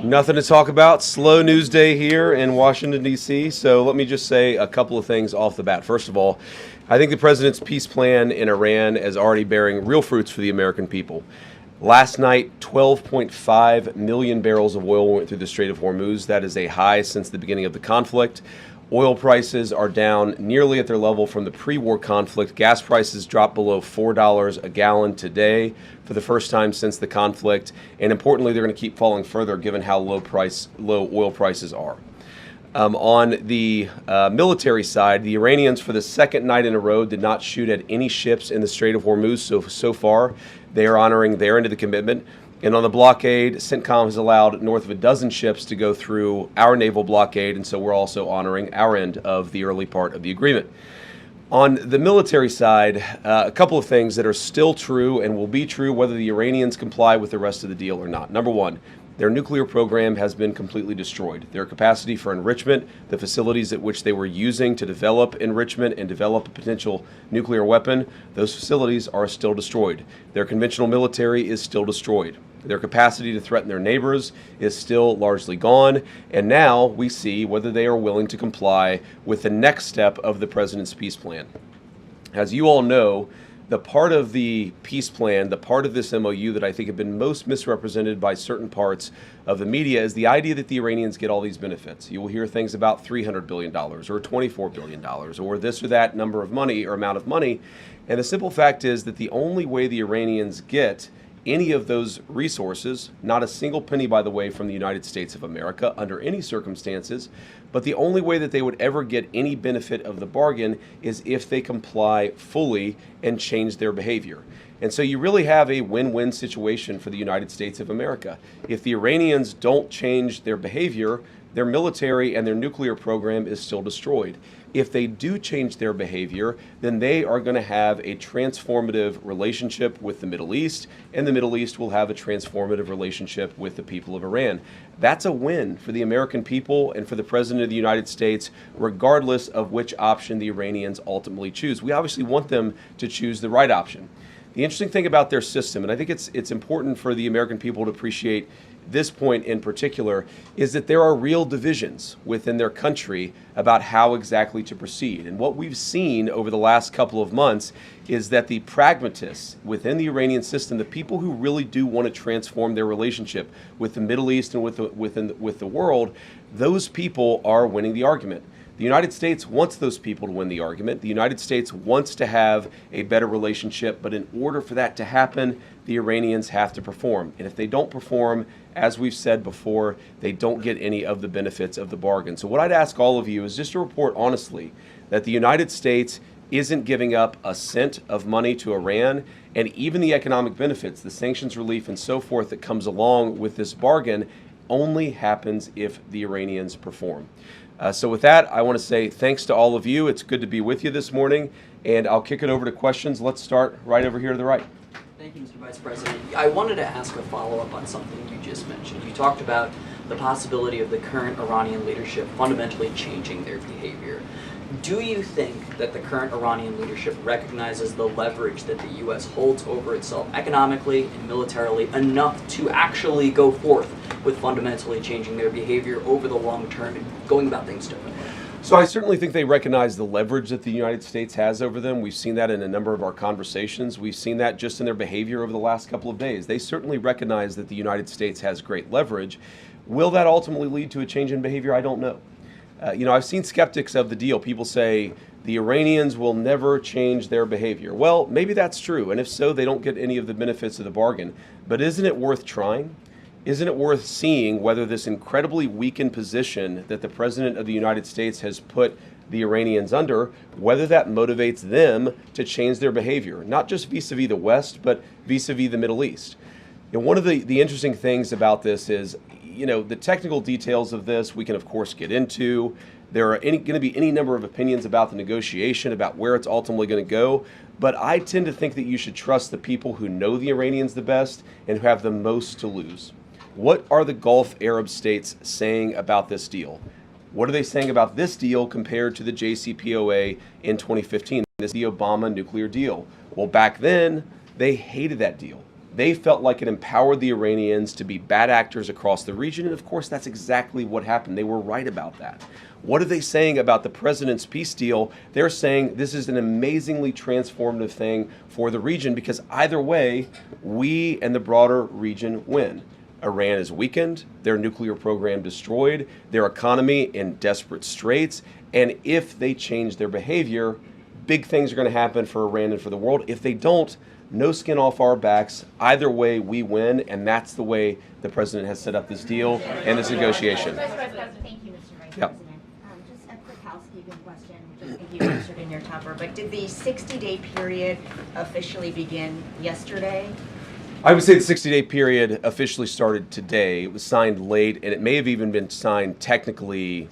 Nothing to talk about. Slow news day here in Washington, D.C. So let me just say a couple of things off the bat. First of all, I think the president's peace plan in Iran is already bearing real fruits for the American people. Last night, 12.5 million barrels of oil went through the Strait of Hormuz. That is a high since the beginning of the conflict. Oil prices are down nearly at their level from the pre-war conflict. Gas prices dropped below $4 a gallon today for the first time since the conflict. And importantly, they're going to keep falling further given how low oil prices are. On the military side, the Iranians, for the second night in a row, did not shoot at any ships in the Strait of Hormuz. So far, they are honoring their end of the commitment. And on the blockade, CENTCOM has allowed north of a dozen ships to go through our naval blockade, and so we're also honoring our end of the early part of the agreement. On the military side, a couple of things that are still true and will be true whether the Iranians comply with the rest of the deal or not. Number one, their nuclear program has been completely destroyed. Their capacity for enrichment, the facilities at which they were using to develop enrichment and develop a potential nuclear weapon, those facilities are still destroyed. Their conventional military is still destroyed. Their capacity to threaten their neighbors is still largely gone. And now we see whether they are willing to comply with the next step of the president's peace plan. As you all know, the part of the peace plan, the part of this MOU that I think have been most misrepresented by certain parts of the media is the idea that the Iranians get all these benefits. You will hear things about $300 billion or $24 billion or this or that number of money or amount of money. And the simple fact is that the only way the Iranians get any of those resources, not a single penny, by the way, from the United States of America under any circumstances, but the only way that they would ever get any benefit of the bargain is if they comply fully and change their behavior. And so you really have a win-win situation for the United States of America. If the Iranians don't change their behavior, their military and their nuclear program is still destroyed. If they do change their behavior, then they are going to have a transformative relationship with the Middle East, and the Middle East will have a transformative relationship with the people of Iran. That's a win for the American people and for the President of the United States, regardless of which option the Iranians ultimately choose. We obviously want them to choose the right option. The interesting thing about their system, and I think it's important for the American people to appreciate this point in particular, is that there are real divisions within their country about how exactly to proceed. And what we've seen over the last couple of months is that the pragmatists within the Iranian system, the people who really do want to transform their relationship with the Middle East and with the world, those people are winning the argument. The United States wants those people to win the argument. The United States wants to have a better relationship, but in order for that to happen, the Iranians have to perform. And if they don't perform, as we've said before, they don't get any of the benefits of the bargain. So what I'd ask all of you is just to report honestly that the United States isn't giving up a cent of money to Iran, and even the economic benefits, the sanctions relief and so forth that comes along with this bargain only happens if the Iranians perform. So with that, I want to say thanks to all of you. It's good to be with you this morning, and I'll kick it over to questions. Let's start right over here to the right. Thank you, Mr. Vice President. I wanted to ask a follow-up on something you just mentioned. You talked about the possibility of the current Iranian leadership fundamentally changing their behavior. Do you think that the current Iranian leadership recognizes the leverage that the U.S. holds over itself economically and militarily enough to actually go forth with fundamentally changing their behavior over the long term and going about things differently? So I certainly think they recognize the leverage that the United States has over them. We've seen that in a number of our conversations. We've seen that just in their behavior over the last couple of days. They certainly recognize that the United States has great leverage. Will that ultimately lead to a change in behavior? I don't know. I've seen skeptics of the deal. People say the Iranians will never change their behavior. Well, maybe that's true. And if so, they don't get any of the benefits of the bargain. But isn't it worth trying? Isn't it worth seeing whether this incredibly weakened position that the President of the United States has put the Iranians under, whether that motivates them to change their behavior, not just vis-a-vis the West, but vis-a-vis the Middle East? And one of the interesting things about this is, the technical details of this we can, of course, get into. There are going to be any number of opinions about the negotiation, about where it's ultimately going to go. But I tend to think that you should trust the people who know the Iranians the best and who have the most to lose. What are the Gulf Arab states saying about this deal? What are they saying about this deal compared to the JCPOA in 2015, this the Obama nuclear deal? Well, back then, they hated that deal. They felt like it empowered the Iranians to be bad actors across the region, and of course that's exactly what happened. They were right about that. What are they saying about the president's peace deal? They're saying this is an amazingly transformative thing for the region because either way, we and the broader region win. Iran is weakened, their nuclear program destroyed, their economy in desperate straits, and if they change their behavior, big things are going to happen for Iran and for the world. If they don't, no skin off our backs. Either way, we win, and that's the way the president has set up this deal and this negotiation. Thank you, Mr. Vice Yep. President. Just a quick housekeeping question, which I think you answered in your cover, but did the 60-day period officially begin yesterday? I would say the 60-day period officially started today. It was signed late, and it may have even been signed technically,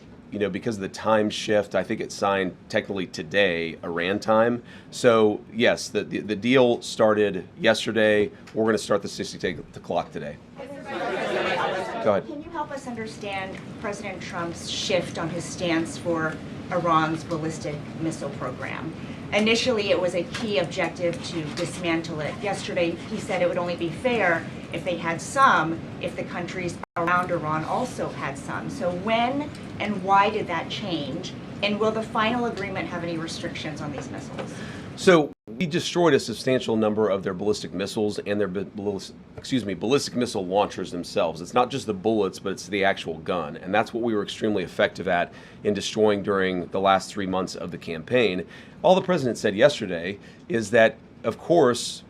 because of the time shift. I think it's signed technically today, Iran time. So yes, the deal started yesterday. We're going to start the 60-day clock today. Go ahead. Can you help us understand President Trump's shift on his stance for Iran's ballistic missile program? Initially, it was a key objective to dismantle it. Yesterday, he said it would only be fair if they had some, if the countries around Iran also had some. So when and why did that change? And will the final agreement have any restrictions on these missiles? So we destroyed a substantial number of their ballistic missiles and their ballistic missile launchers themselves. It's not just the bullets, but it's the actual gun. And that's what we were extremely effective at in destroying during the last 3 months of the campaign. All the president said yesterday is that, of course,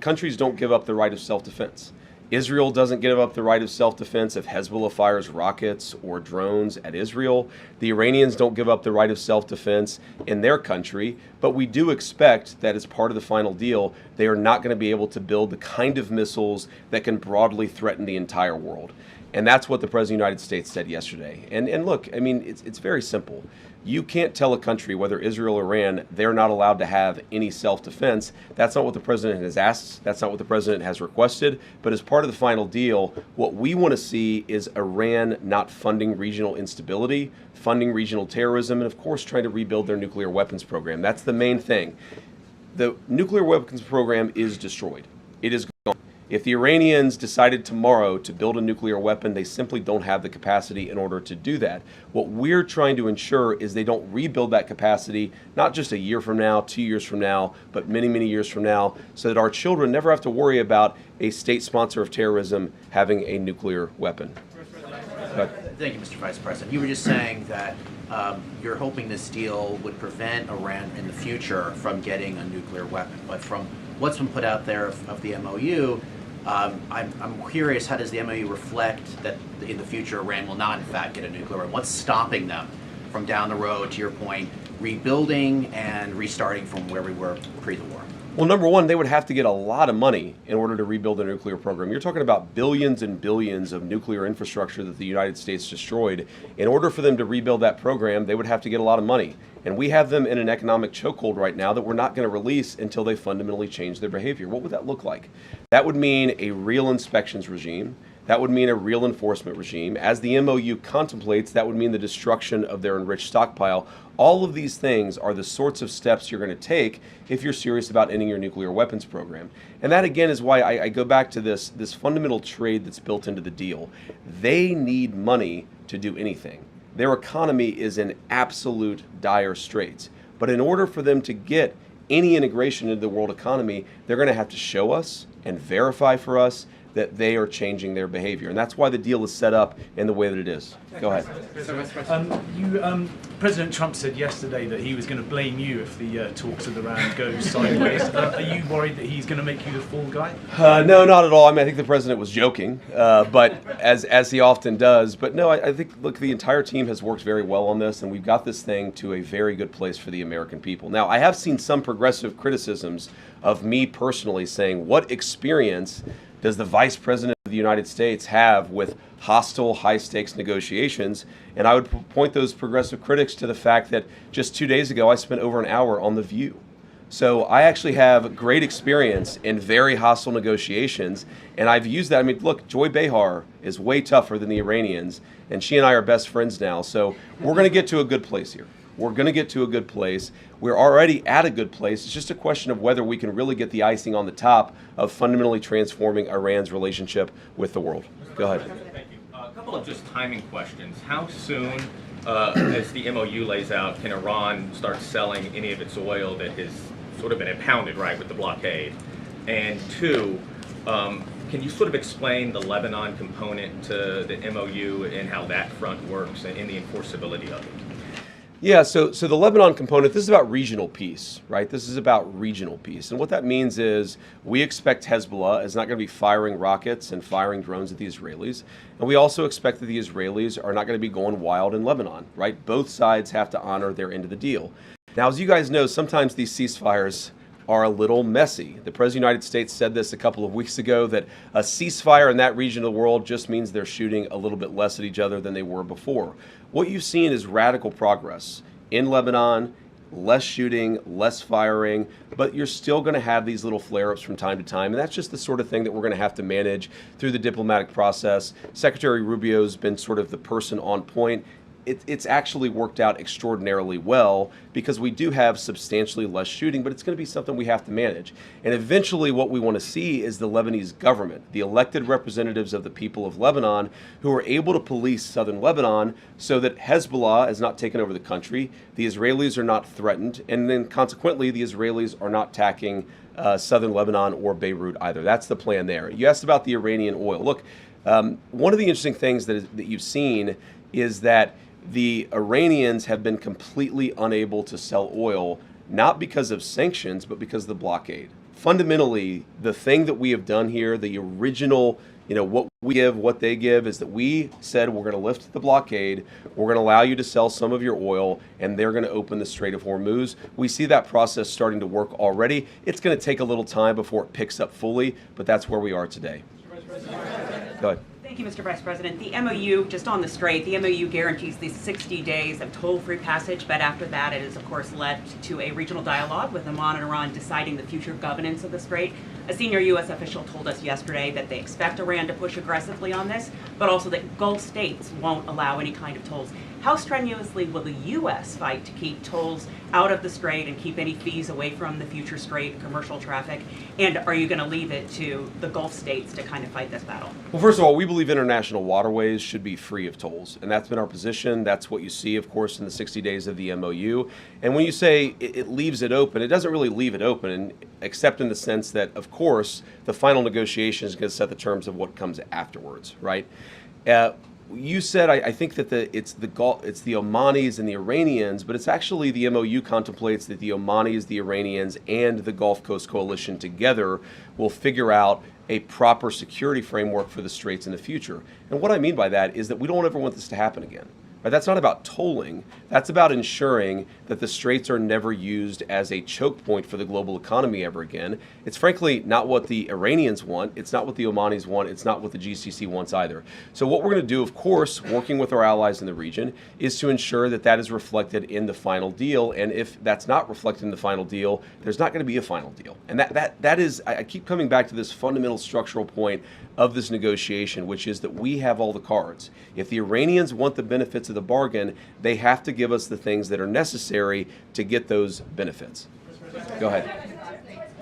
countries don't give up the right of self-defense. Israel doesn't give up the right of self-defense if Hezbollah fires rockets or drones at Israel. The Iranians don't give up the right of self-defense in their country, but we do expect that as part of the final deal, they are not going to be able to build the kind of missiles that can broadly threaten the entire world. And that's what the President of the United States said yesterday. And look, I mean, it's very simple. You can't tell a country, whether Israel or Iran, they're not allowed to have any self-defense. That's not what the president has asked. That's not what the president has requested. But as part of the final deal, what we want to see is Iran not funding regional instability, funding regional terrorism, and of course trying to rebuild their nuclear weapons program. That's the main thing. The nuclear weapons program is destroyed. It is gone. If the Iranians decided tomorrow to build a nuclear weapon, they simply don't have the capacity in order to do that. What we're trying to ensure is they don't rebuild that capacity, not just a year from now, 2 years from now, but many, many years from now, so that our children never have to worry about a state sponsor of terrorism having a nuclear weapon. Thank you, Mr. Vice President. You were just saying that you're hoping this deal would prevent Iran in the future from getting a nuclear weapon. But from what's been put out there of the MOU, I'm curious, how does the MOU reflect that in the future Iran will not in fact get a nuclear weapon? What's stopping them from down the road, to your point, rebuilding and restarting from where we were pre the war? Well, number one, they would have to get a lot of money in order to rebuild their nuclear program. You're talking about billions and billions of nuclear infrastructure that the United States destroyed. In order for them to rebuild that program, they would have to get a lot of money. And we have them in an economic chokehold right now that we're not going to release until they fundamentally change their behavior. What would that look like? That would mean a real inspections regime. That would mean a real enforcement regime. As the MOU contemplates, that would mean the destruction of their enriched stockpile. All of these things are the sorts of steps you're going to take if you're serious about ending your nuclear weapons program. And that, again, is why I go back to this fundamental trade that's built into the deal. They need money to do anything. Their economy is in absolute dire straits. But in order for them to get any integration into the world economy, they're going to have to show us and verify for us that they are changing their behavior. And that's why the deal is set up in the way that it is. Go ahead. President Trump said yesterday that he was going to blame you if the talks with Iran go sideways. Are you worried that he's going to make you the fall guy? No, not at all. I mean, I think the president was joking, but as he often does. But no, I think, look, the entire team has worked very well on this, and we've got this thing to a very good place for the American people. Now, I have seen some progressive criticisms of me personally saying, what experience does the Vice President of the United States have with hostile, high-stakes negotiations? And I would point those progressive critics to the fact that just 2 days ago, I spent over an hour on The View. So I actually have great experience in very hostile negotiations, and I've used that. I mean, look, Joy Behar is way tougher than the Iranians, and she and I are best friends now. So we're going to get to a good place here. We're going to get to a good place. We're already at a good place. It's just a question of whether we can really get the icing on the top of fundamentally transforming Iran's relationship with the world. Go ahead. Thank you. A couple of just timing questions. How soon, as the MOU lays out, can Iran start selling any of its oil that has sort of been impounded, right, with the blockade? And two, can you sort of explain the Lebanon component to the MOU and how that front works and the enforceability of it? Yeah, so the Lebanon component, this is about regional peace, right? This is about regional peace. And what that means is we expect Hezbollah is not going to be firing rockets and firing drones at the Israelis. And we also expect that the Israelis are not going to be going wild in Lebanon, right? Both sides have to honor their end of the deal. Now, as you guys know, sometimes these ceasefires are a little messy. The President of the United States said this a couple of weeks ago, that a ceasefire in that region of the world just means they're shooting a little bit less at each other than they were before. What you've seen is radical progress in Lebanon, less shooting, less firing, but you're still going to have these little flare-ups from time to time, and that's just the sort of thing that we're going to have to manage through the diplomatic process. Secretary Rubio's been sort of the person on point. It's actually worked out extraordinarily well because we do have substantially less shooting, but it's going to be something we have to manage. And eventually what we want to see is the Lebanese government, the elected representatives of the people of Lebanon, who are able to police southern Lebanon so that Hezbollah is not taking over the country, the Israelis are not threatened, and then consequently the Israelis are not attacking southern Lebanon or Beirut either. That's the plan there. You asked about the Iranian oil. Look, one of the interesting things that you've seen is that the Iranians have been completely unable to sell oil, not because of sanctions, but because of the blockade. Fundamentally, the thing that we have done here, the original, what we give, what they give, is that we said we're going to lift the blockade, we're going to allow you to sell some of your oil, and they're going to open the Strait of Hormuz. We see that process starting to work already. It's going to take a little time before it picks up fully, but that's where we are today. Go ahead. Thank you, Mr. Vice President. The MOU, just on the Strait, the MOU guarantees these 60 days of toll-free passage, but after that it has, of course, led to a regional dialogue with Oman and Iran deciding the future governance of the Strait. A senior U.S. official told us yesterday that they expect Iran to push aggressively on this, but also that Gulf states won't allow any kind of tolls. How strenuously will the U.S. fight to keep tolls out of the Strait and keep any fees away from the future Strait commercial traffic? And are you going to leave it to the Gulf states to kind of fight this battle? Well, first of all, we believe international waterways should be free of tolls, and that's been our position. That's what you see, of course, in the 60 days of the MOU. And when you say it leaves it open, it doesn't really leave it open, except in the sense that, of course, the final negotiation is going to set the terms of what comes afterwards, right? You said, I think that it's the Omanis and the Iranians, but it's actually the MOU contemplates that the Omanis, the Iranians, and the Gulf Coast Coalition together will figure out a proper security framework for the Straits in the future. And what I mean by that is that we don't ever want this to happen again. Right? That's not about tolling. That's about ensuring that the Straits are never used as a choke point for the global economy ever again. It's frankly not what the Iranians want. It's not what the Omanis want. It's not what the GCC wants either. So what we're going to do, of course, working with our allies in the region, is to ensure that that is reflected in the final deal. And if that's not reflected in the final deal, there's not going to be a final deal. And that is, I keep coming back to this fundamental structural point of this negotiation, which is that we have all the cards. If the Iranians want the benefits of the bargain, they have to give us the things that are necessary to get those benefits. Go ahead.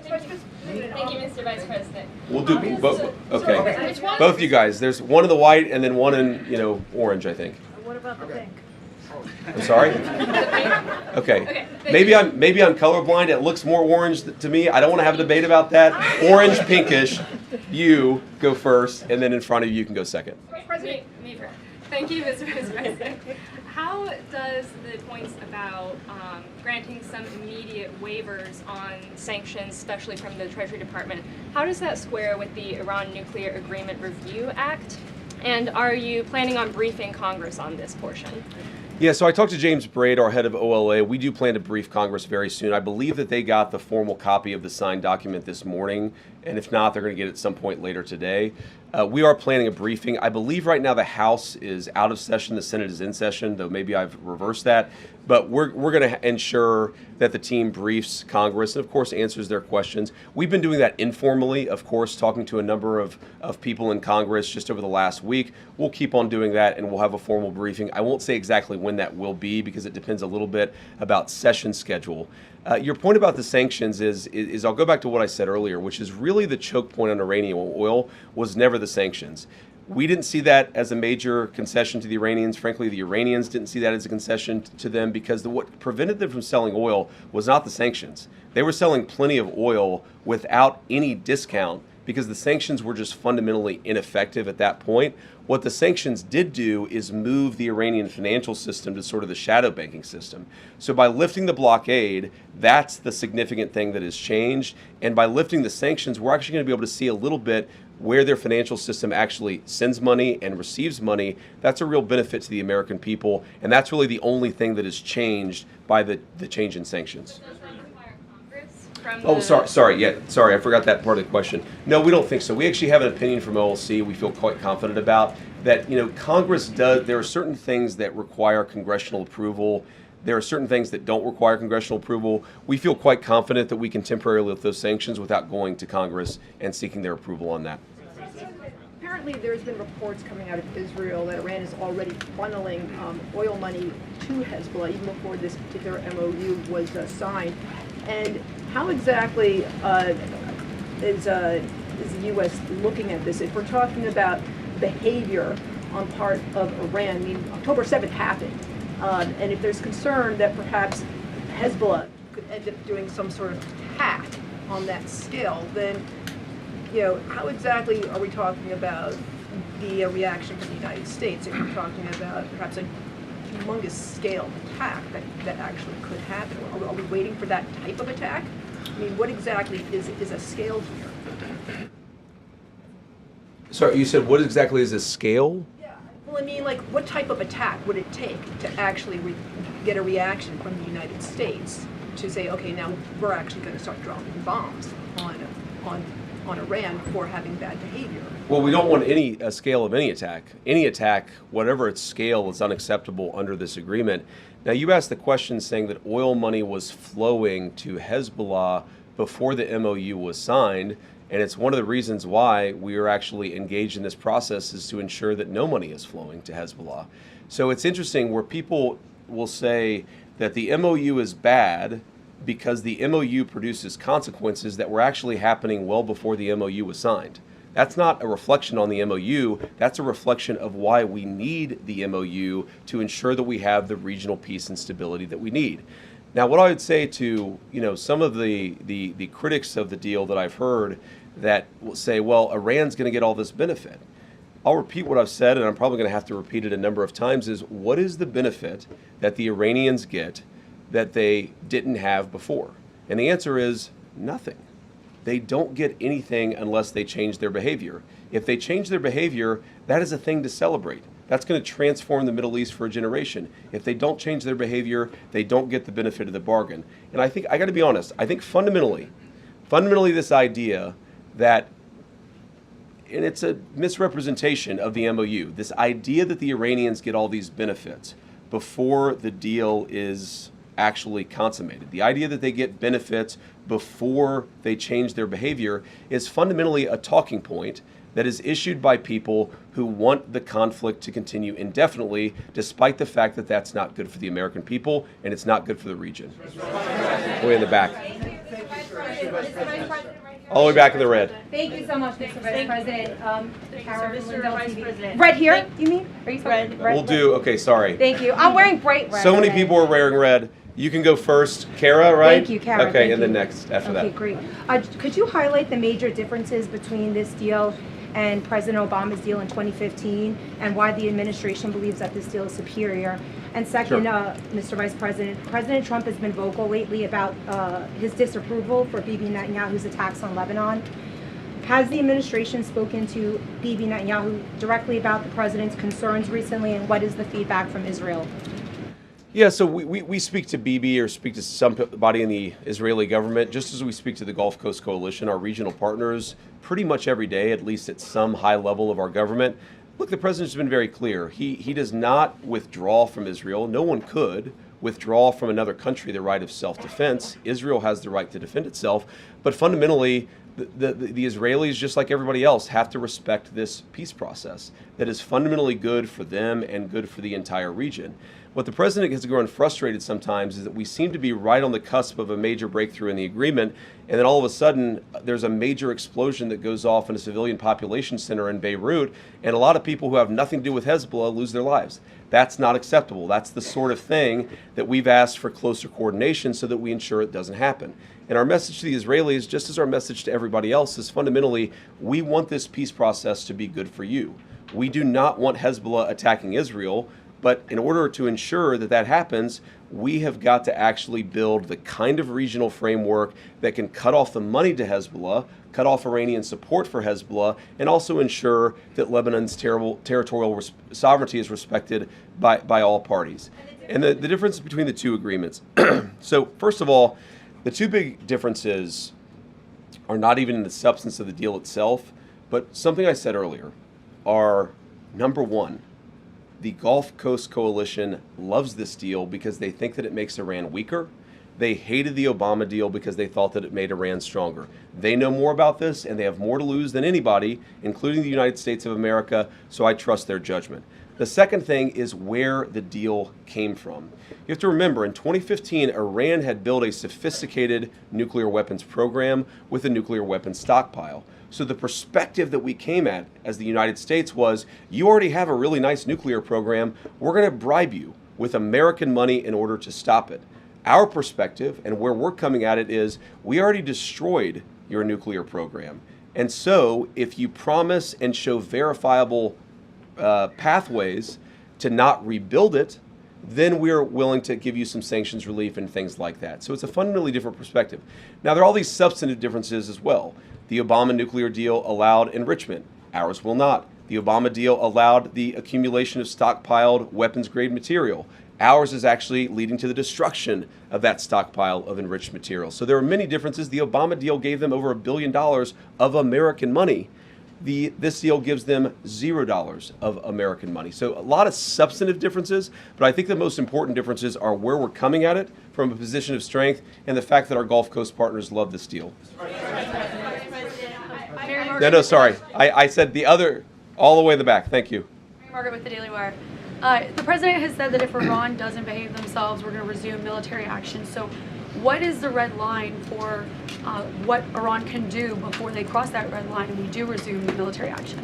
Thank you, Mr. Vice President. We'll do both. Okay, both you guys. There's one in the white and then one in orange, I think. What about the pink? I'm sorry. Okay. Maybe I'm colorblind. It looks more orange to me. I don't want to have a debate about that. Orange, pinkish. You go first, and then in front of you can go second. Me first. Thank you, Mr. Vice President. How does the points about granting some immediate waivers on sanctions, especially from the Treasury Department, how does that square with the Iran Nuclear Agreement Review Act? And are you planning on briefing Congress on this portion? Yeah, so I talked to James Braid, our head of OLA. We do plan to brief Congress very soon. I believe that they got the formal copy of the signed document this morning, and if not, they're going to get it at some point later today. We are planning a briefing. I believe right now the House is out of session, the Senate is in session, though maybe I've reversed that. But we're going to ensure that the team briefs Congress and, of course, answers their questions. We've been doing that informally, of course, talking to a number of people in Congress just over the last week. We'll keep on doing that, and we'll have a formal briefing. I won't say exactly when that will be because it depends a little bit about session schedule. Your point about the sanctions is I'll go back to what I said earlier, which is really the choke point on Iranian oil was never the sanctions. We didn't see that as a major concession to the Iranians. Frankly, the Iranians didn't see that as a concession to them because what prevented them from selling oil was not the sanctions. They were selling plenty of oil without any discount because the sanctions were just fundamentally ineffective at that point. What the sanctions did do is move the Iranian financial system to sort of the shadow banking system. So by lifting the blockade, that's the significant thing that has changed. And by lifting the sanctions, we're actually going to be able to see a little bit where their financial system actually sends money and receives money. That's a real benefit to the American people. And that's really the only thing that has changed by the change in sanctions. Oh, sorry, I forgot that part of the question. No, we don't think so. We actually have an opinion from OLC we feel quite confident about that, Congress does, there are certain things that require congressional approval. There are certain things that don't require congressional approval. We feel quite confident that we can temporarily lift those sanctions without going to Congress and seeking their approval on that. Apparently, there's been reports coming out of Israel that Iran is already funneling oil money to Hezbollah even before this particular MOU was signed. And how exactly is the U.S. looking at this? If we're talking about behavior on part of Iran, I mean, October 7th happened, and if there's concern that perhaps Hezbollah could end up doing some sort of attack on that scale, then how exactly are we talking about the reaction from the United States if we're talking about perhaps a humongous scale attack that actually could happen? Are we waiting for that type of attack? I mean, what exactly is a scale here? Sorry, you said what exactly is a scale? Yeah, well, I mean, like, what type of attack would it take to actually get a reaction from the United States to say, okay, now we're actually going to start dropping bombs on Iran for having bad behavior? Well, we don't want a scale of any attack. Any attack, whatever its scale, is unacceptable under this agreement. Now, you asked the question saying that oil money was flowing to Hezbollah before the MOU was signed, and it's one of the reasons why we are actually engaged in this process is to ensure that no money is flowing to Hezbollah. So it's interesting where people will say that the MOU is bad because the MOU produces consequences that were actually happening well before the MOU was signed. That's not a reflection on the MOU. That's a reflection of why we need the MOU to ensure that we have the regional peace and stability that we need. Now, what I would say to some of the critics of the deal that I've heard that will say, well, Iran's going to get all this benefit. I'll repeat what I've said, and I'm probably going to have to repeat it a number of times, is what is the benefit that the Iranians get that they didn't have before? And the answer is nothing. They don't get anything unless they change their behavior. If they change their behavior, that is a thing to celebrate. That's going to transform the Middle East for a generation. If they don't change their behavior, they don't get the benefit of the bargain. And I think, I got to be honest, I think fundamentally this idea that, and it's a misrepresentation of the MOU, this idea that the Iranians get all these benefits before the deal is actually consummated. The idea that they get benefits before they change their behavior is fundamentally a talking point that is issued by people who want the conflict to continue indefinitely, despite the fact that that's not good for the American people and it's not good for the region. Way in the back. All the way back in the red. Thank you so much, Mr. Vice President. Kara from Mr. Lindell Vice TV. President. Red here, you mean? Are you red? We'll do, okay, sorry. Thank you. I'm wearing bright red. So many today. people are wearing red. You can go first. Kara, right? Thank you, Kara. Okay, Thank and then you. next after that. Okay, great. Could you highlight the major differences between this deal and President Obama's deal in 2015 and why the administration believes that this deal is superior? And second, Mr. Vice President, President Trump has been vocal lately about his disapproval for Bibi Netanyahu's attacks on Lebanon. Has the administration spoken to Bibi Netanyahu directly about the president's concerns recently, and what is the feedback from Israel? Yeah, so we speak to Bibi or speak to somebody in the Israeli government, just as we speak to the Gulf Coast Coalition, our regional partners, pretty much every day, at least at some high level of our government. Look, the president's been very clear. He does not withdraw from Israel. No one could withdraw from another country the right of self-defense. Israel has the right to defend itself. But fundamentally, the Israelis, just like everybody else, have to respect this peace process that is fundamentally good for them and good for the entire region. What the president has grown frustrated sometimes is that we seem to be right on the cusp of a major breakthrough in the agreement, and then all of a sudden there's a major explosion that goes off in a civilian population center in Beirut, and a lot of people who have nothing to do with Hezbollah lose their lives. That's not acceptable. That's the sort of thing that we've asked for closer coordination so that we ensure it doesn't happen. And our message to the Israelis, just as our message to everybody else, is fundamentally, we want this peace process to be good for you. We do not want Hezbollah attacking Israel, but in order to ensure that that happens, we have got to actually build the kind of regional framework that can cut off the money to Hezbollah, cut off Iranian support for Hezbollah, and also ensure that Lebanon's territorial sovereignty is respected by all parties. And the difference between the two agreements. So first of all, the two big differences are not even in the substance of the deal itself, but something I said earlier are, number one, the Gulf Coast Coalition loves this deal because they think that it makes Iran weaker. They hated the Obama deal because they thought that it made Iran stronger. They know more about this, and they have more to lose than anybody, including the United States of America, so I trust their judgment. The second thing is where the deal came from. You have to remember, in 2015, Iran had built a sophisticated nuclear weapons program with a nuclear weapons stockpile. So the perspective that we came at as the United States was, you already have a really nice nuclear program, we're going to bribe you with American money in order to stop it. Our perspective and where we're coming at it is, we already destroyed your nuclear program. And so if you promise and show verifiable pathways to not rebuild it, then we're willing to give you some sanctions relief and things like that. So it's a fundamentally different perspective. Now, there are all these substantive differences as well. The Obama nuclear deal allowed enrichment. Ours will not. The Obama deal allowed the accumulation of stockpiled weapons-grade material. Ours is actually leading to the destruction of that stockpile of enriched material. So there are many differences. The Obama deal gave them over $1 billion of American money. This deal gives them $0 of American money. So a lot of substantive differences, but I think the most important differences are where we're coming at it from a position of strength and the fact that our Gulf Coast partners love this deal. No, sorry. I said the other, all the way in the back. Thank you. Margaret with the Daily Wire. The president has said that if Iran doesn't behave themselves, we're going to resume military action. So what is the red line for what Iran can do before they cross that red line and we do resume military action?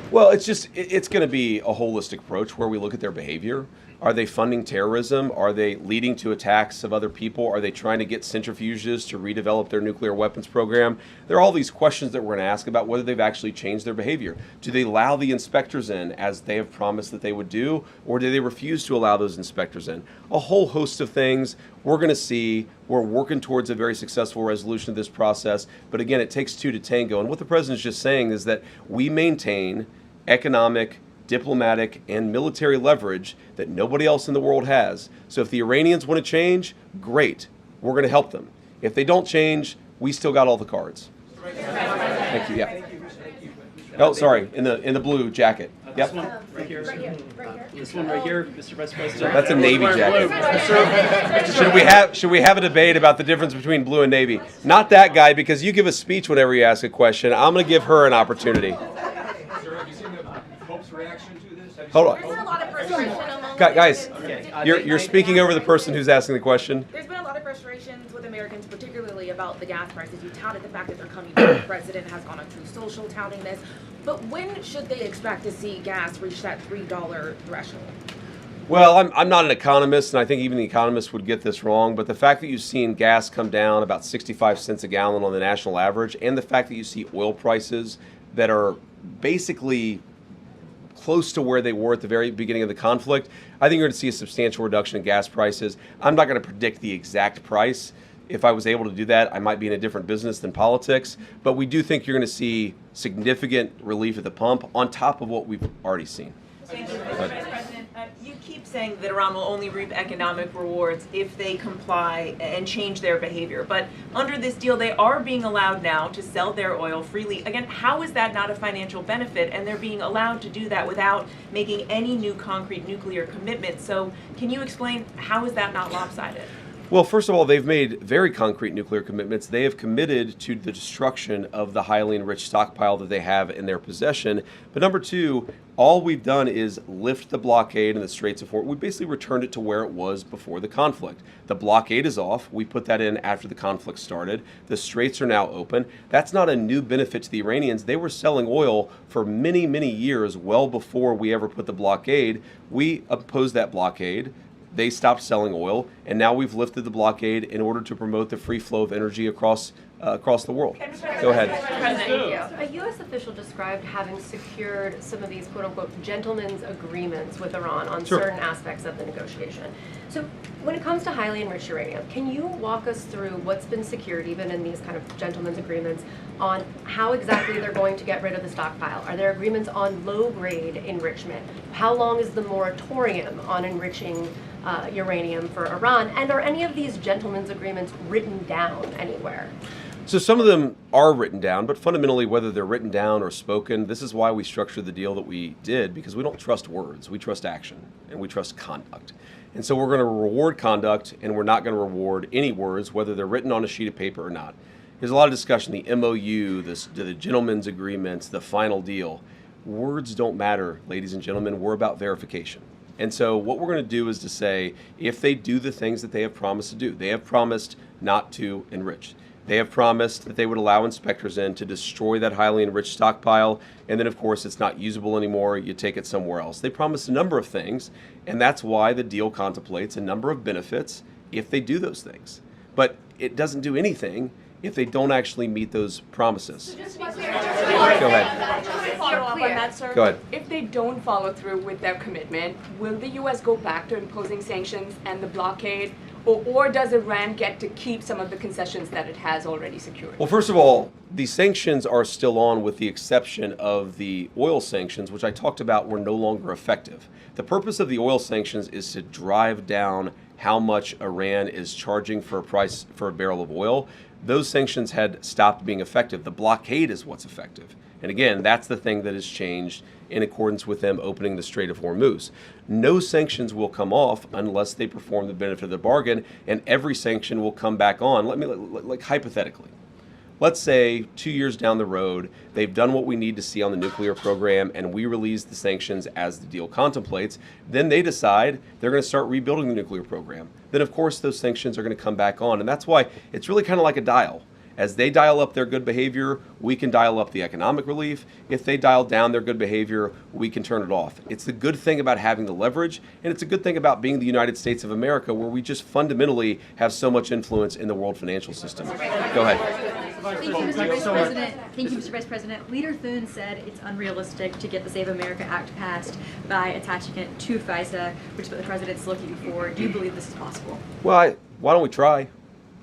Well, it's going to be a holistic approach where we look at their behavior. Are they funding terrorism? Are they leading to attacks of other people? Are they trying to get centrifuges to redevelop their nuclear weapons program? There are all these questions that we're going to ask about whether they've actually changed their behavior. Do they allow the inspectors in as they have promised that they would do, or do they refuse to allow those inspectors in? A whole host of things we're going to see. We're working towards a very successful resolution of this process. But again, it takes two to tango. And what the president's just saying is that we maintain economic, diplomatic, and military leverage that nobody else in the world has. So if the Iranians want to change, great. We're going to help them. If they don't change, we still got all the cards. Thank you. Yeah. Oh, sorry. In the blue jacket. Yep. This one right here. This one right here, Mr. Vice President. That's a Navy jacket. Should we have a debate about the difference between blue and Navy? Not that guy, because you give a speech whenever you ask a question. I'm going to give her an opportunity. Hold on. There's been a lot of frustration among Guys, you're speaking over the person who's asking the question. There's been a lot of frustrations with Americans, particularly about the gas prices. You touted the fact that they're coming down. The president has gone on True Social touting this. But when should they expect to see gas reach that $3 threshold? Well, I'm not an economist, and I think even the economists would get this wrong, but the fact that you've seen gas come down about 65 cents a gallon on the national average, and the fact that you see oil prices that are basically close to where they were at the very beginning of the conflict, I think you're going to see a substantial reduction in gas prices. I'm not going to predict the exact price. If I was able to do that, I might be in a different business than politics. But we do think you're going to see significant relief at the pump on top of what we've already seen. Thank you, Mr. Vice President. You keep saying that Iran will only reap economic rewards if they comply and change their behavior. But under this deal, they are being allowed now to sell their oil freely. Again, how is that not a financial benefit? And they're being allowed to do that without making any new concrete nuclear commitments. So can you explain how is that not lopsided? Well, first of all, they've made very concrete nuclear commitments. They have committed to the destruction of the highly enriched stockpile that they have in their possession. But number two, all we've done is lift the blockade in the Straits of Hormuz. We basically returned it to where it was before the conflict. The blockade is off. We put that in after the conflict started. The straits are now open. That's not a new benefit to the Iranians. They were selling oil for many, many years, well before we ever put the blockade. We opposed that blockade. They stopped selling oil, and now we've lifted the blockade in order to promote the free flow of energy across the world. Go ahead. A U.S. official described having secured some of these quote-unquote gentlemen's agreements with Iran on certain aspects of the negotiation. So when it comes to highly enriched uranium, can you walk us through what's been secured, even in these kind of gentlemen's agreements, on how exactly they're going to get rid of the stockpile? Are there agreements on low-grade enrichment? How long is the moratorium on enriching uranium for Iran? And are any of these gentlemen's agreements written down anywhere? So some of them are written down, but fundamentally, whether they're written down or spoken, this is why we structured the deal that we did, because we don't trust words. We trust action, and we trust conduct. And so we're going to reward conduct, and we're not going to reward any words, whether they're written on a sheet of paper or not. There's a lot of discussion, the MOU, the gentleman's agreements, the final deal. Words don't matter, ladies and gentlemen. We're about verification. And so what we're going to do is to say, if they do the things that they have promised to do, they have promised not to enrich. They have promised that they would allow inspectors in to destroy that highly enriched stockpile, and then of course it's not usable anymore, you take it somewhere else. They promised a number of things, and that's why the deal contemplates a number of benefits if they do those things. But it doesn't do anything if they don't actually meet those promises. Go ahead. Follow up on that, sir. Go ahead. If they don't follow through with their commitment, will the U.S. go back to imposing sanctions and the blockade, or does Iran get to keep some of the concessions that it has already secured? Well, first of all, the sanctions are still on with the exception of the oil sanctions, which I talked about were no longer effective. The purpose of the oil sanctions is to drive down how much Iran is charging for a price for a barrel of oil. Those sanctions had stopped being effective. The blockade is what's effective. And again, that's the thing that has changed in accordance with them opening the Strait of Hormuz. No sanctions will come off unless they perform the benefit of the bargain, and every sanction will come back on. Like hypothetically, let's say 2 years down the road, they've done what we need to see on the nuclear program, and we release the sanctions as the deal contemplates. Then they decide they're going to start rebuilding the nuclear program. Then, of course, those sanctions are going to come back on. And that's why it's really kind of like a dial. As they dial up their good behavior, we can dial up the economic relief. If they dial down their good behavior, we can turn it off. It's the good thing about having the leverage, and it's a good thing about being the United States of America, where we just fundamentally have so much influence in the world financial system. Go ahead. Thank you, Mr. Vice President. Thank you, Mr. Vice President. Leader Thune said it's unrealistic to get the Save America Act passed by attaching it to FISA, which is what the president's looking for. Do you believe this is possible? Well, why don't we try?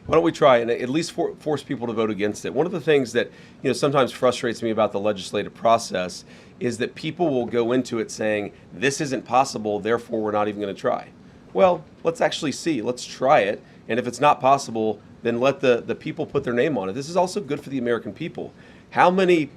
Why don't we try and at least force people to vote against it? One of the things that sometimes frustrates me about the legislative process is that people will go into it saying, this isn't possible, therefore we're not even going to try. Well, let's actually see. Let's try it. And if it's not possible, then let the people put their name on it. This is also good for the American people. How many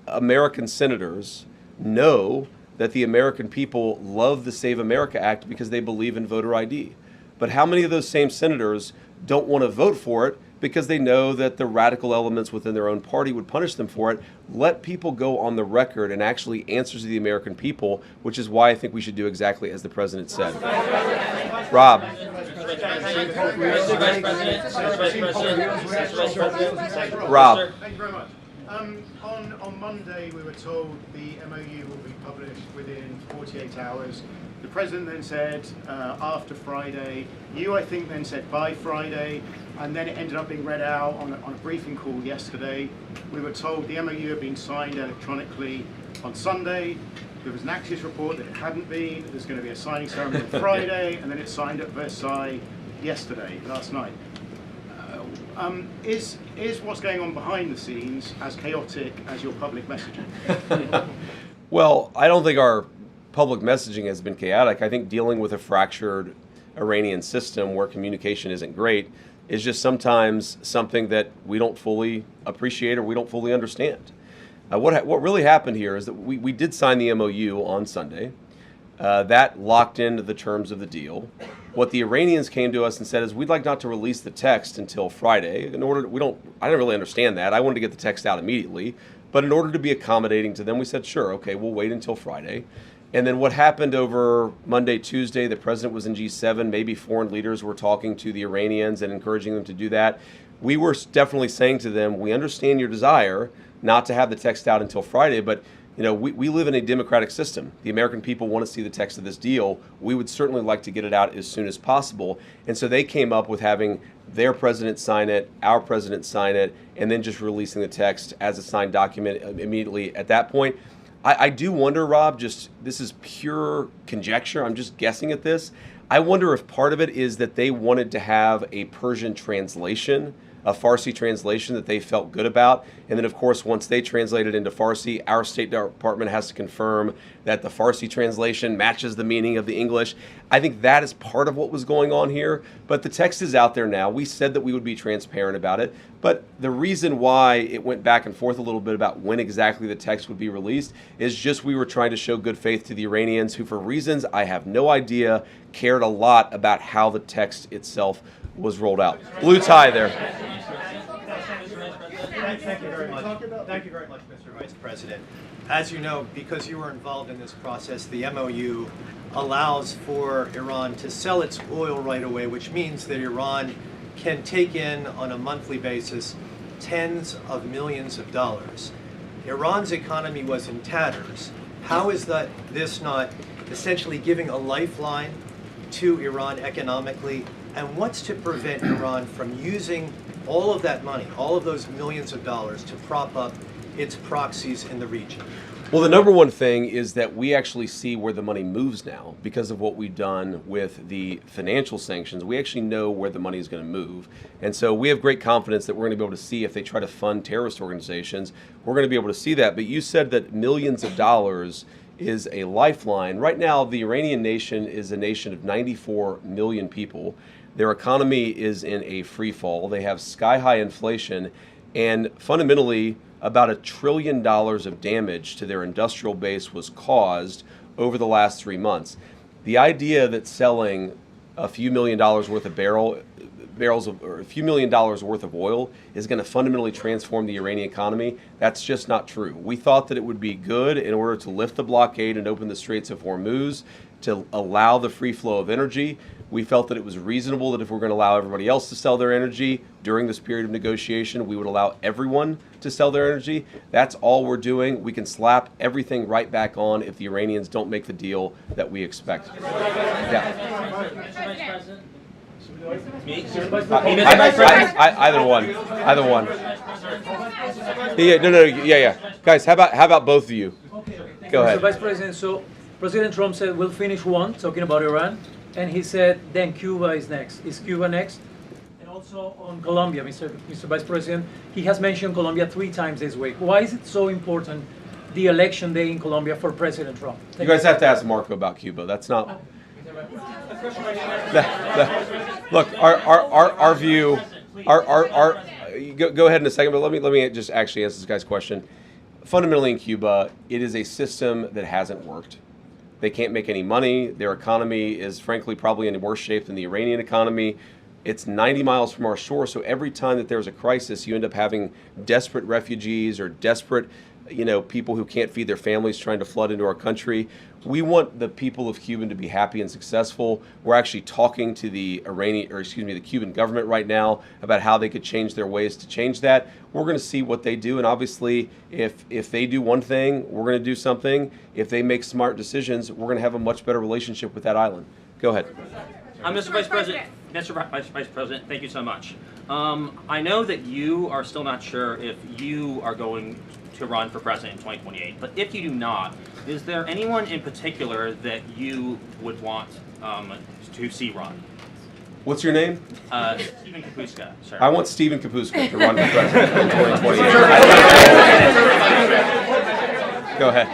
American senators know that the American people love the Save America Act because they believe in voter ID? But how many of those same senators don't want to vote for it because they know that the radical elements within their own party would punish them for it? Let people go on the record and actually answer to the American people, which is why I think we should do exactly as the president said. Rob. Rob. Thank you very much. On Monday, we were told the MOU will be published within 48 hours. The president then said after Friday. You, I think, then said by Friday, and then it ended up being read out on a briefing call yesterday. We were told the MOU had been signed electronically on Sunday. There was an Axios report that it hadn't been. There's going to be a signing ceremony on Friday, and then it's signed at Versailles last night. Is what's going on behind the scenes as chaotic as your public messaging? Well, I don't think our public messaging has been chaotic. I think dealing with a fractured Iranian system where communication isn't great is just sometimes something that we don't fully appreciate or we don't fully understand. What really happened here is that we did sign the MOU on Sunday. That locked into the terms of the deal. What the Iranians came to us and said is, we'd like not to release the text until Friday. I didn't really understand that. I wanted to get the text out immediately. But in order to be accommodating to them, we said, sure, okay, we'll wait until Friday. And then what happened over Monday, Tuesday, the president was in G7, maybe foreign leaders were talking to the Iranians and encouraging them to do that. We were definitely saying to them, we understand your desire not to have the text out until Friday, but we live in a democratic system. The American people want to see the text of this deal. We would certainly like to get it out as soon as possible. And so they came up with having their president sign it, our president sign it, and then just releasing the text as a signed document immediately at that point. I do wonder, Rob, this is pure conjecture, I'm just guessing at this. I wonder if part of it is that they wanted to have a Persian translation, a Farsi translation that they felt good about. And then, of course, once they translate it into Farsi, our State Department has to confirm that the Farsi translation matches the meaning of the English. I think that is part of what was going on here. But the text is out there now. We said that we would be transparent about it. But the reason why it went back and forth a little bit about when exactly the text would be released is just we were trying to show good faith to the Iranians who, for reasons I have no idea, cared a lot about how the text itself was rolled out. Blue tie there. Thank you very much. Thank you very much, Mr. Vice President. As you know, because you were involved in this process, the MOU allows for Iran to sell its oil right away, which means that Iran can take in on a monthly basis tens of millions of dollars. Iran's economy was in tatters. How is this not essentially giving a lifeline to Iran economically? And what's to prevent Iran from using all of that money, all of those millions of dollars, to prop up its proxies in the region? Well, the number one thing is that we actually see where the money moves now because of what we've done with the financial sanctions. We actually know where the money is going to move. And so we have great confidence that we're going to be able to see if they try to fund terrorist organizations, we're going to be able to see that. But you said that millions of dollars is a lifeline. Right now, the Iranian nation is a nation of 94 million people. Their economy is in a free fall. They have sky-high inflation, and fundamentally, about $1 trillion of damage to their industrial base was caused over the last 3 months. The idea that selling a few $1 million worth of or a few $1 million worth of oil is going to fundamentally transform the Iranian economy, that's just not true. We thought that it would be good in order to lift the blockade and open the Straits of Hormuz to allow the free flow of energy. We felt that it was reasonable that if we're going to allow everybody else to sell their energy during this period of negotiation, we would allow everyone to sell their energy. That's all we're doing. We can slap everything right back on if the Iranians don't make the deal that we expect. Either one. Yeah. Guys, how about both of you? Go ahead. Mr. Vice President, so President Trump said we'll finish one, talking about Iran, and he said then Cuba is next. Is Cuba next? And also on Colombia, Mr. Vice President, he has mentioned Colombia 3 times this week. Why is it so important, the election day in Colombia, for President Trump? You guys have to ask Marco about Cuba. That's not... Look, our view, go ahead in a second, but let me just actually answer this guy's question. Fundamentally in Cuba, it is a system that hasn't worked. They can't make any money. Their economy is frankly probably in worse shape than the Iranian economy. It's 90 miles from our shore, so every time that there's a crisis, you end up having desperate refugees or desperate people who can't feed their families trying to flood into our country. We want the people of Cuba to be happy and successful. We're actually talking to the Cuban government right now about how they could change their ways to change that. We're going to see what they do, and obviously, if they do one thing, we're going to do something. If they make smart decisions, we're going to have a much better relationship with that island. Go ahead. Mr. Vice President. Mr. Vice President, thank you so much. I know that you are still not sure if you are going to run for president in 2028, but if you do not, is there anyone in particular that you would want to see run? What's your name? Stephen Kapuska. Sorry. I want Stephen Kapuska to run for president in 2028. Go ahead.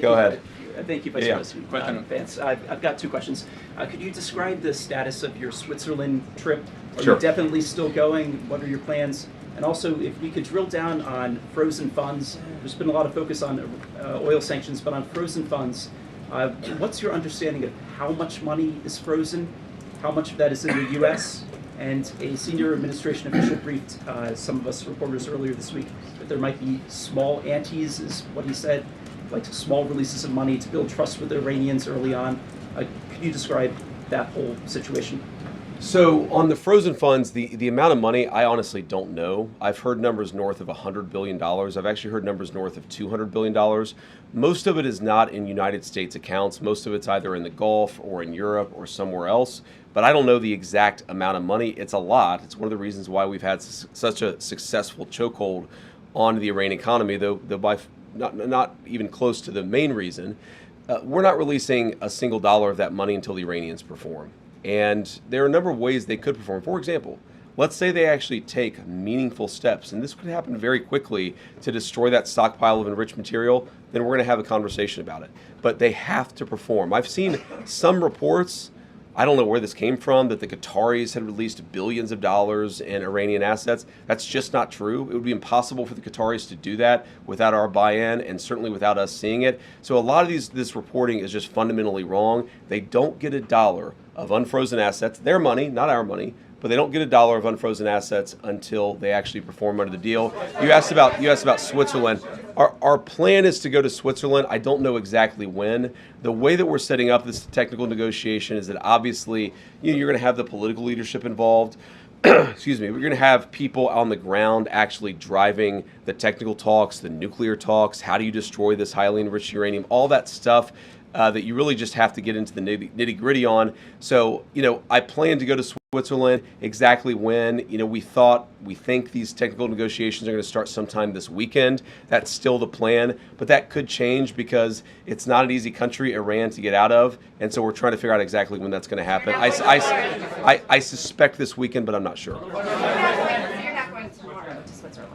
Go ahead. Thank you, Vice Yeah. President Vance. I've got two questions. Could you describe the status of your Switzerland trip? Are Sure. you definitely still going? What are your plans? And also, if we could drill down on frozen funds, there's been a lot of focus on oil sanctions, but on frozen funds, what's your understanding of how much money is frozen? How much of that is in the U.S.? And a senior administration official briefed some of us reporters earlier this week that there might be small antes, is what he said, like small releases of money to build trust with the Iranians early on. Could you describe that whole situation? So on the frozen funds, the amount of money, I honestly don't know. I've heard numbers north of $100 billion. I've actually heard numbers north of $200 billion. Most of it is not in United States accounts. Most of it's either in the Gulf or in Europe or somewhere else. But I don't know the exact amount of money. It's a lot. It's one of the reasons why we've had such a successful chokehold on the Iranian economy, though by not even close to the main reason. We're not releasing a single dollar of that money until the Iranians perform. And there are a number of ways they could perform. For example, let's say they actually take meaningful steps, and this could happen very quickly, to destroy that stockpile of enriched material, then we're going to have a conversation about it. But they have to perform. I've seen some reports, I don't know where this came from, that the Qataris had released billions of dollars in Iranian assets. That's just not true. It would be impossible for the Qataris to do that without our buy-in, and certainly without us seeing it. So a lot of this reporting is just fundamentally wrong. They don't get a dollar of unfrozen assets, their money, not our money, but they don't get a dollar of unfrozen assets until they actually perform under the deal. You asked about Switzerland. Our plan is to go to Switzerland. I don't know exactly when. The way that we're setting up this technical negotiation is that obviously you're going to have the political leadership involved. Excuse me. We're going to have people on the ground actually driving the technical talks, the nuclear talks. How do you destroy this highly enriched uranium? All that stuff. That you really just have to get into the nitty gritty on. So, I plan to go to Switzerland. Exactly when, we think these technical negotiations are going to start sometime this weekend. That's still the plan, but that could change because it's not an easy country, Iran, to get out of. And so we're trying to figure out exactly when that's going to happen. I suspect this weekend, but I'm not sure. You're not going tomorrow to Switzerland.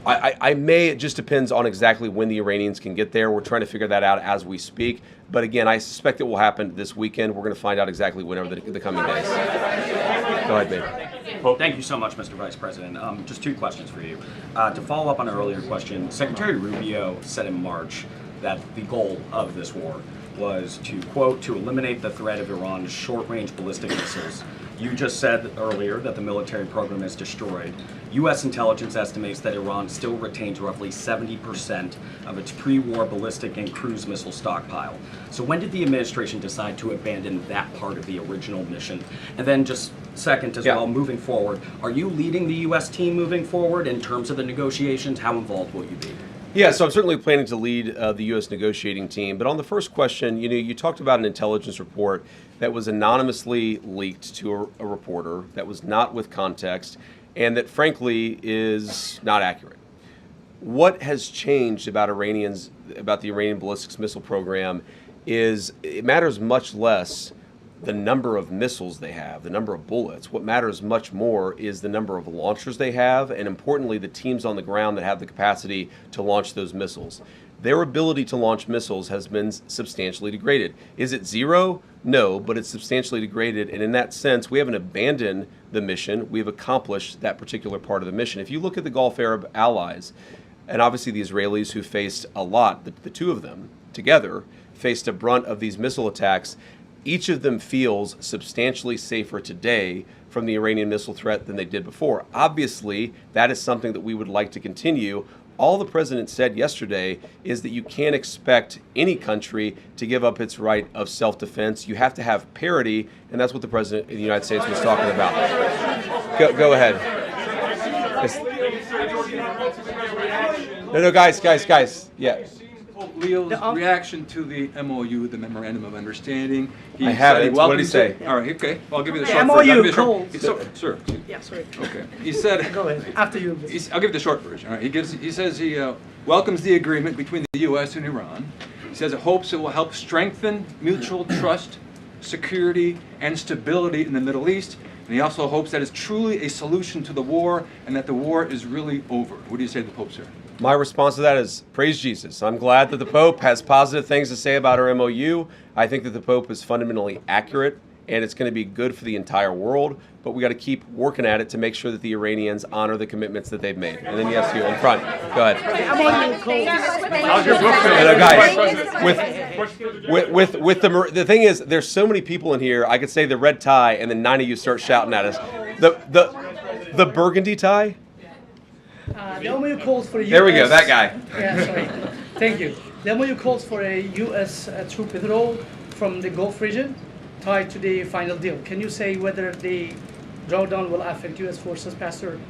I may. It just depends on exactly when the Iranians can get there. We're trying to figure that out as we speak. But again, I suspect it will happen this weekend. We're going to find out exactly whenever the coming days. Go ahead, babe. Well, thank you so much, Mr. Vice President. Just two questions for you. To follow up on an earlier question, Secretary Rubio said in March that the goal of this war was to, quote, to eliminate the threat of Iran's short-range ballistic missiles. You just said earlier that the military program is destroyed. U.S. intelligence estimates that Iran still retains roughly 70% of its pre-war ballistic and cruise missile stockpile. So when did the administration decide to abandon that part of the original mission? And then just second as well, moving forward, are you leading the U.S. team moving forward in terms of the negotiations? How involved will you be? Yeah, so I'm certainly planning to lead the U.S. negotiating team. But on the first question, you talked about an intelligence report that was anonymously leaked to a reporter, that was not with context, and that frankly is not accurate. What has changed about the Iranian ballistics missile program is it matters much less the number of missiles they have, the number of bullets. What matters much more is the number of launchers they have, and importantly, the teams on the ground that have the capacity to launch those missiles. Their ability to launch missiles has been substantially degraded. Is it zero? No, but it's substantially degraded, and in that sense, we haven't abandoned the mission. We've accomplished that particular part of the mission. If you look at the Gulf Arab allies, and obviously the Israelis who faced a lot, the two of them together faced a brunt of these missile attacks, each of them feels substantially safer today from the Iranian missile threat than they did before. Obviously, that is something that we would like to continue. All the president said yesterday is that you can't expect any country to give up its right of self-defense. You have to have parity, and that's what the president of the United States was talking about. Go ahead. No, guys. Yeah. Leo's reaction to the MOU, the Memorandum of Understanding. I have it. What did he say? All right, okay. Well, I'll give you the The short MOU, version. Sir. Yeah, sorry. Okay. He said. Go ahead. After you. I'll give you the short version. All right. He says he welcomes the agreement between the U.S. and Iran. He says it hopes it will help strengthen mutual trust, security, and stability in the Middle East. And he also hopes that it's truly a solution to the war and that the war is really over. What do you say to the Pope, sir? My response to that is praise Jesus. I'm glad that the Pope has positive things to say about our MOU. I think that the Pope is fundamentally accurate, and it's going to be good for the entire world, but we got to keep working at it to make sure that the Iranians honor the commitments that they've made. And then yes, you in front. Go ahead. Guys, the thing is, there's so many people in here. I could say the red tie, and then 9 of you start shouting at us. The burgundy tie. The MOU calls for a US... There we go, that guy. Yeah, sorry. Thank you. The MOU calls for a U.S. troop withdrawal from the Gulf region tied to the final deal. Can you say whether the drawdown will affect U.S. forces past through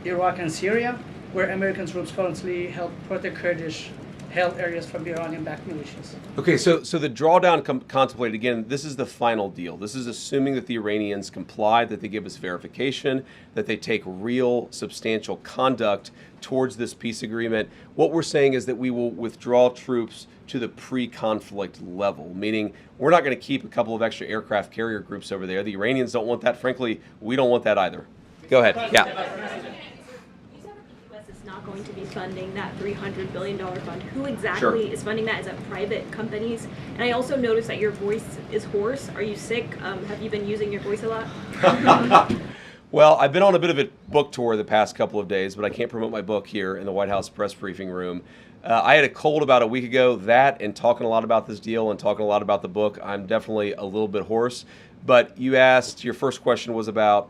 Iraq and Syria, where American troops currently help protect Kurdish-held areas from Iranian-backed militias? Okay, so the drawdown contemplated, again, this is the final deal. This is assuming that the Iranians comply, that they give us verification, that they take real substantial conduct towards this peace agreement. What we're saying is that we will withdraw troops to the pre-conflict level, meaning we're not going to keep a couple of extra aircraft carrier groups over there. The Iranians don't want that. Frankly, we don't want that either. Go ahead. Yeah. Not going to be funding that $300 billion fund. Who exactly is funding that? Is that private companies? And I also noticed that your voice is hoarse. Are you sick? Have you been using your voice a lot? Well, I've been on a bit of a book tour the past couple of days, but I can't promote my book here in the White House press briefing room. I had a cold about a week ago. That and talking a lot about this deal and talking a lot about the book, I'm definitely a little bit hoarse. But you asked, your first question was about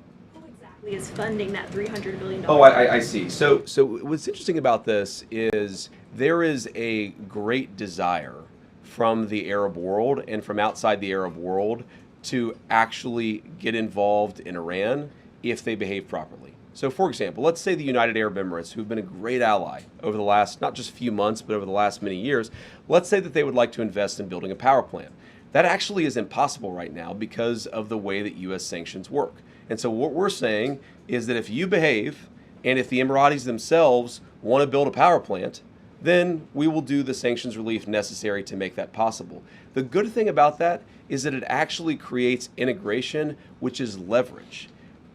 is funding that $300 billion. Oh, I see. So what's interesting about this is there is a great desire from the Arab world and from outside the Arab world to actually get involved in Iran if they behave properly. So for example, let's say the United Arab Emirates, who've been a great ally over the last, not just few months, but over the last many years, let's say that they would like to invest in building a power plant. That actually is impossible right now because of the way that U.S. sanctions work. And so what we're saying is that if you behave, and if the Emiratis themselves want to build a power plant, then we will do the sanctions relief necessary to make that possible. The good thing about that is that it actually creates integration, which is leverage.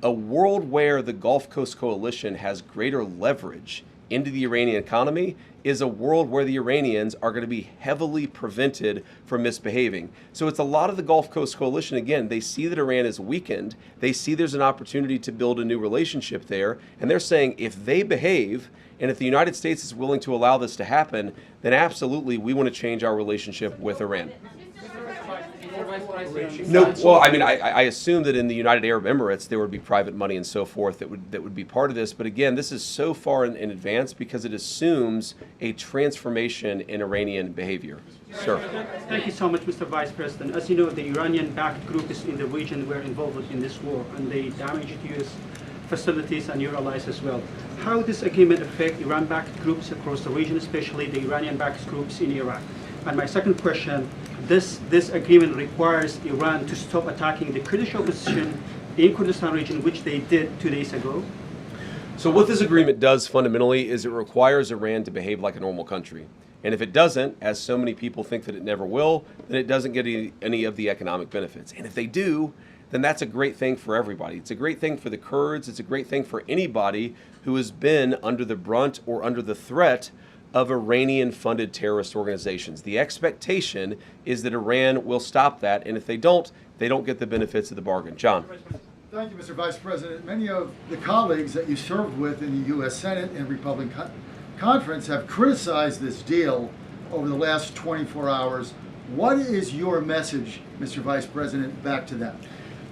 A world where the Gulf Coast Coalition has greater leverage into the Iranian economy is a world where the Iranians are going to be heavily prevented from misbehaving. So it's a lot of the Gulf Coast Coalition, again, they see that Iran is weakened, they see there's an opportunity to build a new relationship there, and they're saying if they behave, and if the United States is willing to allow this to happen, then absolutely we want to change our relationship with Iran. No, well, I mean, I assume that in the United Arab Emirates there would be private money and so forth that would be part of this. But again, this is so far in advance because it assumes a transformation in Iranian behavior. Sir. Thank you so much, Mr. Vice President. As you know, the Iranian-backed groups in the region were involved in this war, and they damaged U.S. facilities and your allies as well. How does this agreement affect Iran-backed groups across the region, especially the Iranian-backed groups in Iraq? And my second question, this agreement requires Iran to stop attacking the Kurdish opposition in Kurdistan region, which they did 2 days ago. So what this agreement does fundamentally is it requires Iran to behave like a normal country. And if it doesn't, as so many people think that it never will, then it doesn't get any of the economic benefits. And if they do, then that's a great thing for everybody. It's a great thing for the Kurds. It's a great thing for anybody who has been under the brunt or under the threat of Iranian-funded terrorist organizations. The expectation is that Iran will stop that, and if they don't get the benefits of the bargain. John. Thank you, Mr. Vice President. Many of the colleagues that you served with in the U.S. Senate and Republican Conference have criticized this deal over the last 24 hours. What is your message, Mr. Vice President, back to them?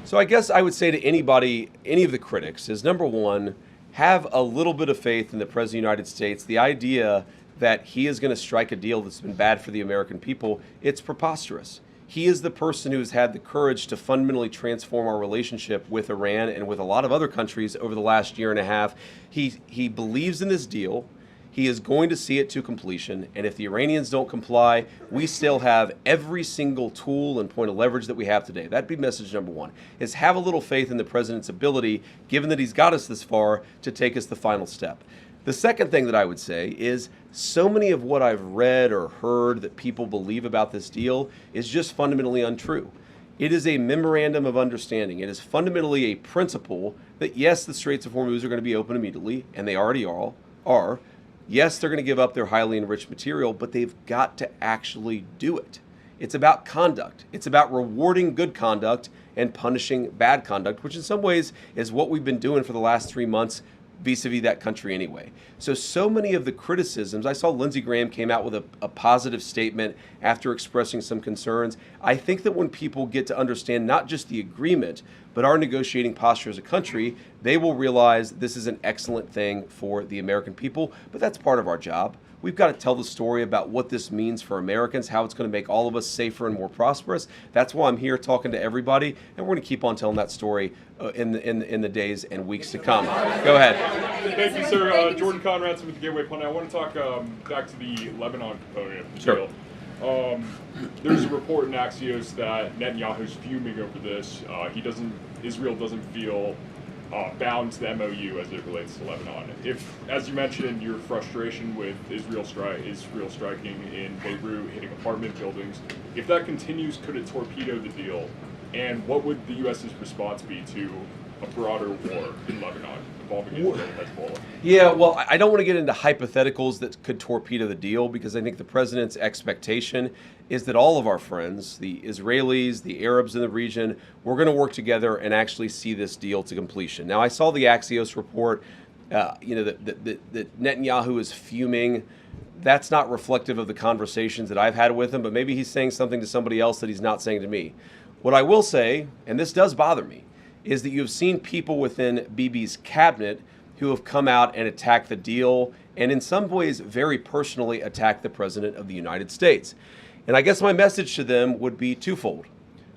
So I guess I would say to anybody, any of the critics, is number one, have a little bit of faith in the President of the United States. The idea that he is going to strike a deal that's been bad for the American people, it's preposterous. He is the person who has had the courage to fundamentally transform our relationship with Iran and with a lot of other countries over the last year and a half. He believes in this deal. He is going to see it to completion, and if the Iranians don't comply, we still have every single tool and point of leverage that we have today. That'd be message number one, is have a little faith in the president's ability, given that he's got us this far, to take us the final step. The second thing that I would say is so many of what I've read or heard that people believe about this deal is just fundamentally untrue. It is a memorandum of understanding. It is fundamentally a principle that, yes, the Straits of Hormuz are going to be open immediately, and they already are, Yes, they're going to give up their highly enriched material, but they've got to actually do it. It's about conduct. It's about rewarding good conduct and punishing bad conduct, which in some ways is what we've been doing for the last 3 months vis-a-vis that country anyway. So many of the criticisms, I saw Lindsey Graham came out with a positive statement after expressing some concerns. I think that when people get to understand not just the agreement, but our negotiating posture as a country, they will realize this is an excellent thing for the American people, but that's part of our job. We've got to tell the story about what this means for Americans, how it's going to make all of us safer and more prosperous. That's why I'm here talking to everybody, and we're going to keep on telling that story in the days and weeks to come. Go ahead. Thank you, sir. Jordan Conradson with the Gateway Pundit. I want to talk back to the Lebanon component of the deal. There's a report in Axios that Netanyahu's fuming over this. Israel doesn't feel bound to the MOU as it relates to Lebanon. If, as you mentioned, your frustration with Israel striking in Beirut, hitting apartment buildings, if that continues, could it torpedo the deal? And what would the U.S.'s response be to a broader war in Lebanon involving Israel and Hezbollah? Yeah, well, I don't want to get into hypotheticals that could torpedo the deal, because I think the president's expectation is that all of our friends, the Israelis, the Arabs in the region, we're going to work together and actually see this deal to completion. Now, I saw the Axios report, that Netanyahu is fuming. That's not reflective of the conversations that I've had with him, but maybe he's saying something to somebody else that he's not saying to me. What I will say, and this does bother me, is that you've seen people within Bibi's cabinet who have come out and attacked the deal, and in some ways very personally attacked the President of the United States. And I guess my message to them would be twofold.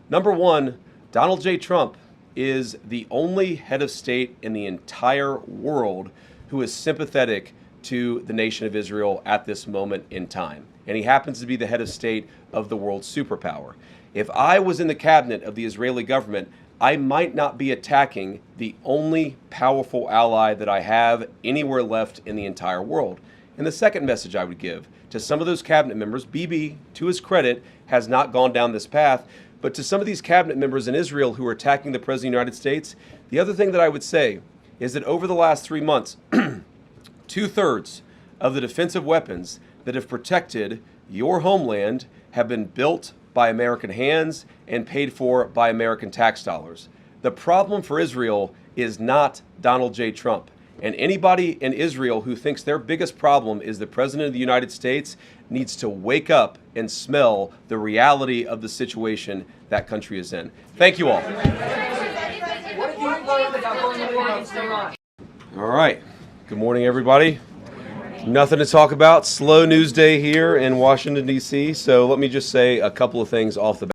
Number one, Donald J. Trump is the only head of state in the entire world who is sympathetic to the nation of Israel at this moment in time. And he happens to be the head of state of the world's superpower. If I was in the cabinet of the Israeli government, I might not be attacking the only powerful ally that I have anywhere left in the entire world. And the second message I would give to some of those cabinet members, Bibi, to his credit, has not gone down this path, but to some of these cabinet members in Israel who are attacking the President of the United States, the other thing that I would say is that over the last 3 months, 2/3 of the defensive weapons that have protected your homeland have been built by American hands and paid for by American tax dollars. The problem for Israel is not Donald J. Trump. And anybody in Israel who thinks their biggest problem is the President of the United States needs to wake up and smell the reality of the situation that country is in. Thank you all. All right. Good morning, everybody. Nothing to talk about. Slow news day here in Washington, D.C. So let me just say a couple of things off the bat.